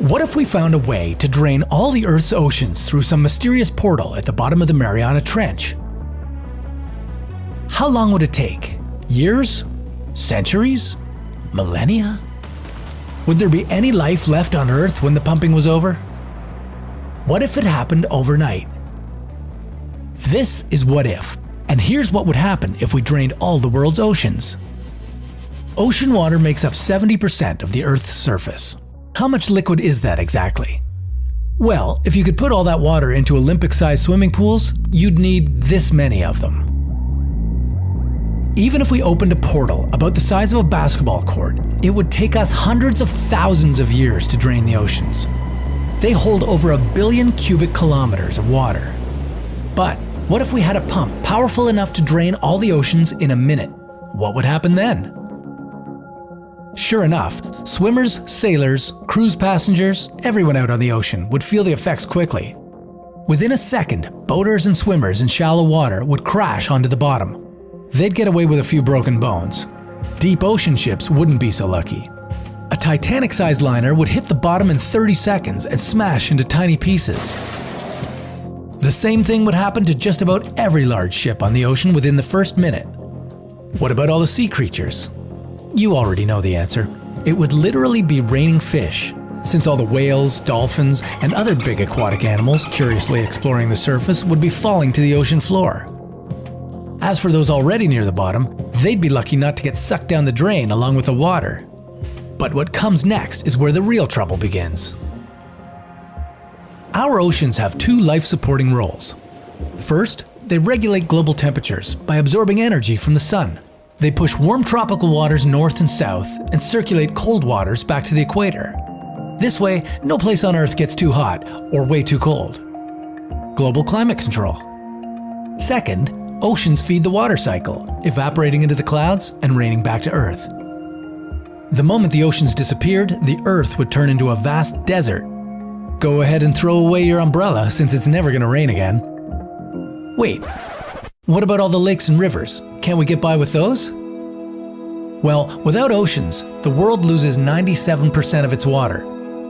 What if we found a way to drain all the Earth's oceans through some mysterious portal at the bottom of the Mariana Trench? How long would it take? Years? Centuries? Millennia? Would there be any life left on Earth when the pumping was over? What if it happened overnight? This is What If, and here's what would happen if we drained all the world's oceans. Ocean water makes up 70% of the Earth's surface. How much liquid is that exactly? Well, if you could put all that water into Olympic-sized swimming pools, you'd need this many of them. Even if we opened a portal about the size of a basketball court, it would take us hundreds of thousands of years to drain the oceans. They hold over 1 billion cubic kilometers of water. But what if we had a pump powerful enough to drain all the oceans in a minute? What would happen then? Sure enough, swimmers, sailors, cruise passengers, everyone out on the ocean would feel the effects quickly. Within a second, boaters and swimmers in shallow water would crash onto the bottom. They'd get away with a few broken bones. Deep ocean ships wouldn't be so lucky. A Titanic-sized liner would hit the bottom in 30 seconds and smash into tiny pieces. The same thing would happen to just about every large ship on the ocean within the first minute. What about all the sea creatures? You already know the answer. It would literally be raining fish, since all the whales, dolphins, and other big aquatic animals curiously exploring the surface would be falling to the ocean floor. As for those already near the bottom, they'd be lucky not to get sucked down the drain along with the water. But what comes next is where the real trouble begins. Our oceans have two life-supporting roles. First, they regulate global temperatures by absorbing energy from the sun. They push warm tropical waters north and south and circulate cold waters back to the equator. This way, no place on Earth gets too hot or way too cold. Global climate control. Second, oceans feed the water cycle, evaporating into the clouds and raining back to Earth. The moment the oceans disappeared, the Earth would turn into a vast desert. Go ahead and throw away your umbrella since it's never going to rain again. Wait, what about all the lakes and rivers? Can't we get by with those? Well, without oceans, the world loses 97% of its water.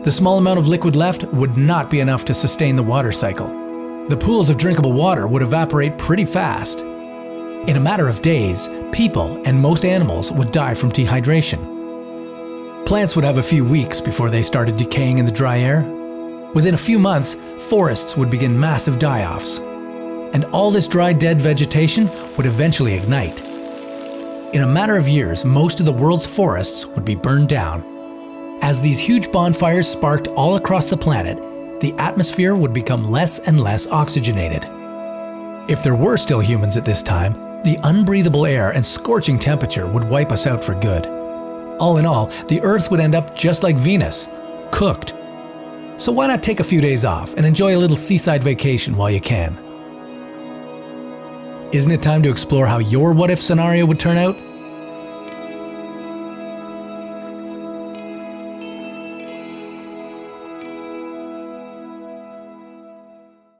The small amount of liquid left would not be enough to sustain the water cycle. The pools of drinkable water would evaporate pretty fast. In a matter of days, people and most animals would die from dehydration. Plants would have a few weeks before they started decaying in the dry air. Within a few months, forests would begin massive die-offs. And all this dry, dead vegetation would eventually ignite. In a matter of years, most of the world's forests would be burned down. As these huge bonfires sparked all across the planet, the atmosphere would become less and less oxygenated. If there were still humans at this time, the unbreathable air and scorching temperature would wipe us out for good. All in all, the Earth would end up just like Venus, cooked. So why not take a few days off and enjoy a little seaside vacation while you can? Isn't it time to explore how your what-if scenario would turn out?